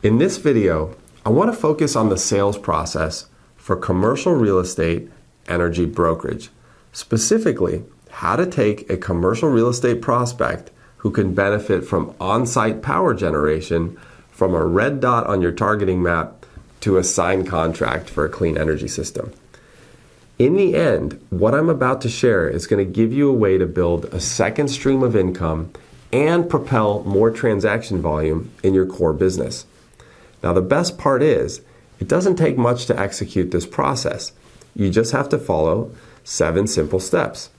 In this video, I want to focus on the sales process for commercial real estate energy brokerage. Specifically, how to take a commercial real estate prospect who can benefit from on-site power generation from a red dot on your targeting map to a signed contract for a clean energy system. In the end, what I'm about to share is going to give you a way to build a second stream of income and propel more transaction volume in your core business. Now, the best part is, it doesn't take much to execute this process. You just have to follow 7 simple steps.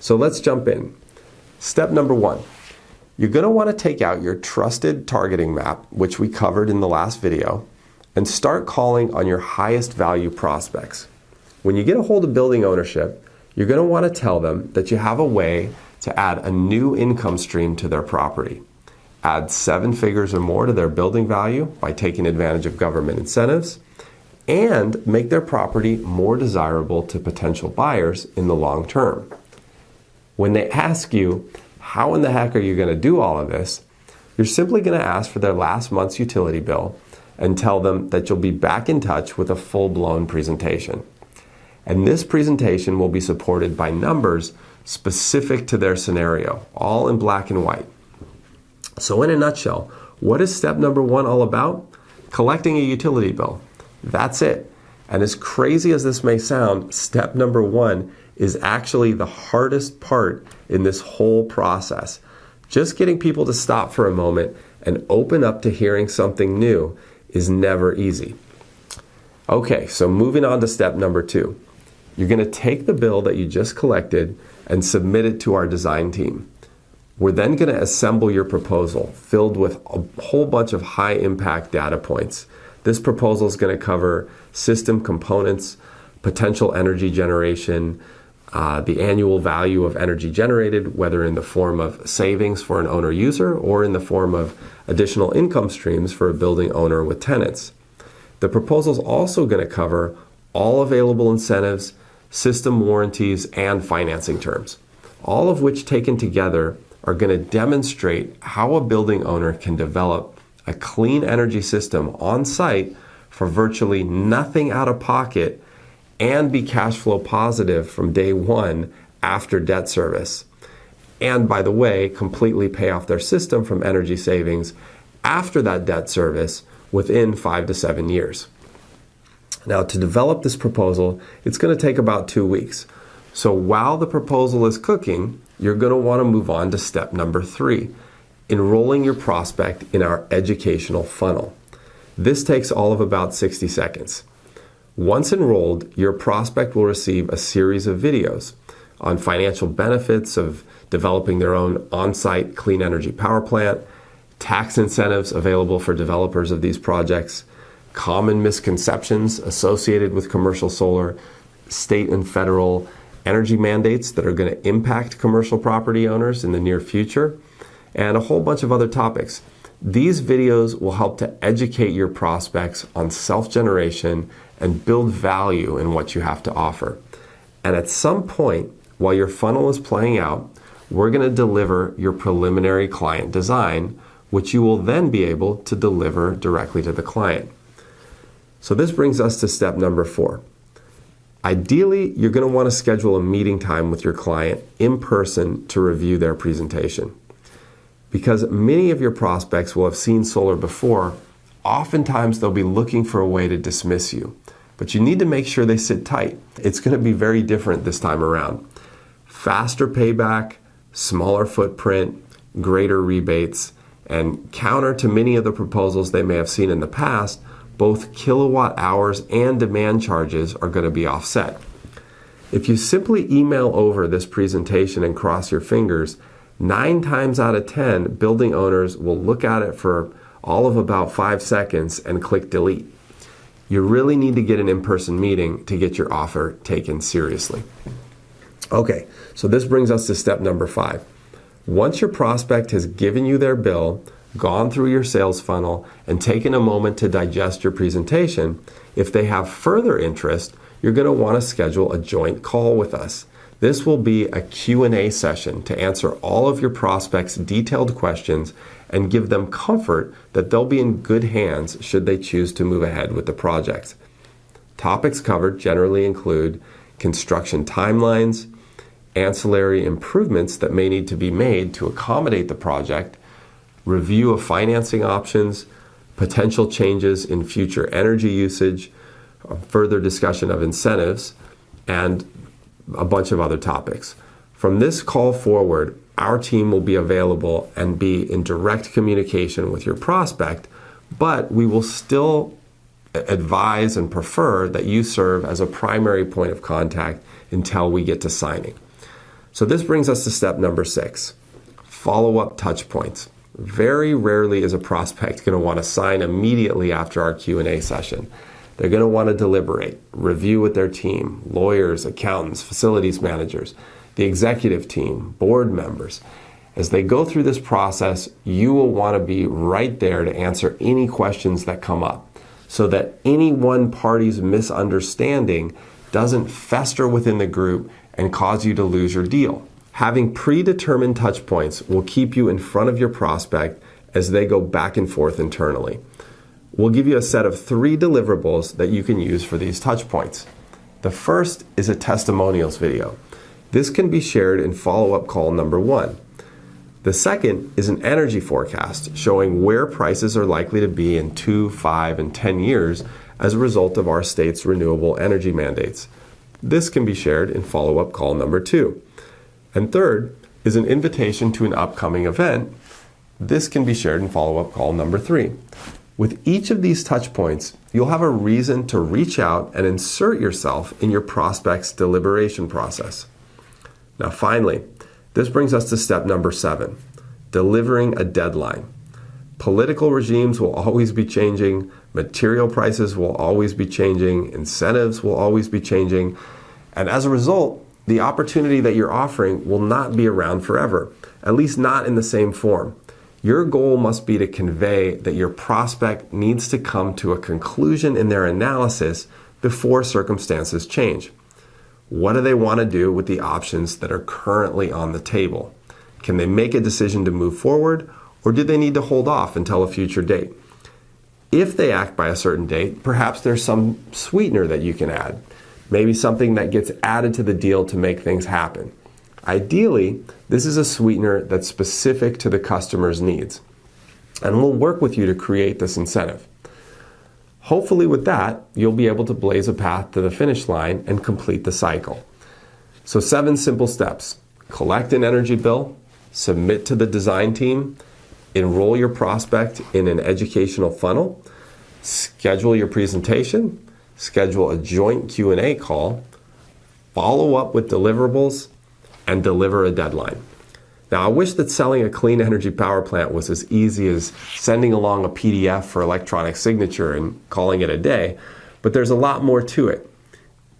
So let's jump in. Step number 1. You're going to want to take out your trusted targeting map, which we covered in the last video, and start calling on your highest value prospects. When you get a hold of building ownership, you're going to want to tell them that you have a way to add a new income stream to their property. Add 7 figures or more to their building value by taking advantage of government incentives, and make their property more desirable to potential buyers in the long term. When they ask you, how in the heck are you going to do all of this? You're simply going to ask for their last month's utility bill and tell them that you'll be back in touch with a full-blown presentation. And this presentation will be supported by numbers specific to their scenario, all in black and white. So in a nutshell, what is step number 1 all about? Collecting a utility bill. That's it. And as crazy as this may sound, step number 1 is actually the hardest part in this whole process. Just getting people to stop for a moment and open up to hearing something new is never easy. Okay, so moving on to step number 2. You're going to take the bill that you just collected and submit it to our design team. We're then going to assemble your proposal filled with a whole bunch of high impact data points. This proposal is going to cover system components, potential energy generation, the annual value of energy generated, whether in the form of savings for an owner user or in the form of additional income streams for a building owner with tenants. The proposal is also going to cover all available incentives, system warranties, and financing terms, all of which taken together are going to demonstrate how a building owner can develop a clean energy system on site for virtually nothing out of pocket and be cash flow positive from day 1 after debt service. And by the way, completely pay off their system from energy savings after that debt service within 5 to 7 years. Now, to develop this proposal, it's going to take about 2 weeks. So while the proposal is cooking, you're going to want to move on to step number 3, enrolling your prospect in our educational funnel. This takes all of about 60 seconds. Once enrolled, your prospect will receive a series of videos on financial benefits of developing their own on-site clean energy power plant, tax incentives available for developers of these projects, common misconceptions associated with commercial solar, state and federal energy mandates that are going to impact commercial property owners in the near future, and a whole bunch of other topics. These videos will help to educate your prospects on self-generation and build value in what you have to offer. And at some point, while your funnel is playing out, we're going to deliver your preliminary client design, which you will then be able to deliver directly to the client. So this brings us to step number 4. Ideally, you're going to want to schedule a meeting time with your client in person to review their presentation. Because many of your prospects will have seen solar before, oftentimes they'll be looking for a way to dismiss you. But you need to make sure they sit tight. It's going to be very different this time around. Faster payback, smaller footprint, greater rebates, and counter to many of the proposals they may have seen in the past, both kilowatt hours and demand charges are going to be offset. If you simply email over this presentation and cross your fingers, 9 times out of 10, building owners will look at it for all of about 5 seconds and click delete. You really need to get an in-person meeting to get your offer taken seriously. Okay, so this brings us to step number 5. Once your prospect has given you their bill, gone through your sales funnel, and taken a moment to digest your presentation, if they have further interest, you're going to want to schedule a joint call with us. This will be a Q&A session to answer all of your prospects' detailed questions and give them comfort that they'll be in good hands should they choose to move ahead with the project. Topics covered generally include construction timelines, ancillary improvements that may need to be made to accommodate the project, review of financing options, potential changes in future energy usage, further discussion of incentives, and a bunch of other topics. From this call forward, our team will be available and be in direct communication with your prospect, but we will still advise and prefer that you serve as a primary point of contact until we get to signing. So this brings us to step number 6, follow-up touch points. Very rarely is a prospect going to want to sign immediately after our Q&A session. They're going to want to deliberate, review with their team, lawyers, accountants, facilities managers, the executive team, board members. As they go through this process, you will want to be right there to answer any questions that come up so that any one party's misunderstanding doesn't fester within the group and cause you to lose your deal. Having predetermined touch points will keep you in front of your prospect as they go back and forth internally. We'll give you a set of 3 deliverables that you can use for these touch points. The first is a testimonials video. This can be shared in follow-up call number 1. The second is an energy forecast showing where prices are likely to be in 2, 5, and 10 years as a result of our state's renewable energy mandates. This can be shared in follow-up call number 2. And third is an invitation to an upcoming event. This can be shared in follow-up call number 3. With each of these touch points, you'll have a reason to reach out and insert yourself in your prospect's deliberation process. Now finally, this brings us to step number 7, delivering a deadline. Political regimes will always be changing, material prices will always be changing, incentives will always be changing, and as a result, the opportunity that you're offering will not be around forever, at least not in the same form. Your goal must be to convey that your prospect needs to come to a conclusion in their analysis before circumstances change. What do they want to do with the options that are currently on the table? Can they make a decision to move forward, or do they need to hold off until a future date? If they act by a certain date, perhaps there's some sweetener that you can add. Maybe something that gets added to the deal to make things happen. Ideally, this is a sweetener that's specific to the customer's needs, and we'll work with you to create this incentive. Hopefully with that, you'll be able to blaze a path to the finish line and complete the cycle. So 7 simple steps: collect an energy bill, submit to the design team, enroll your prospect in an educational funnel, schedule your presentation, schedule a joint Q&A call, follow up with deliverables, and deliver a deadline. Now, I wish that selling a clean energy power plant was as easy as sending along a PDF for electronic signature and calling it a day, but there's a lot more to it.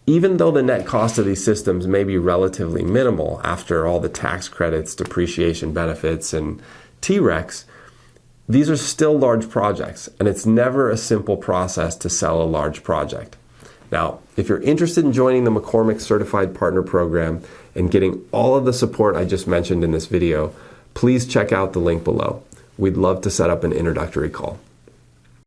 Even though the net cost of these systems may be relatively minimal after all the tax credits, depreciation benefits, and TRECs, these are still large projects, and it's never a simple process to sell a large project. Now, if you're interested in joining the McCormick Certified Partner Program and getting all of the support I just mentioned in this video, please check out the link below. We'd love to set up an introductory call.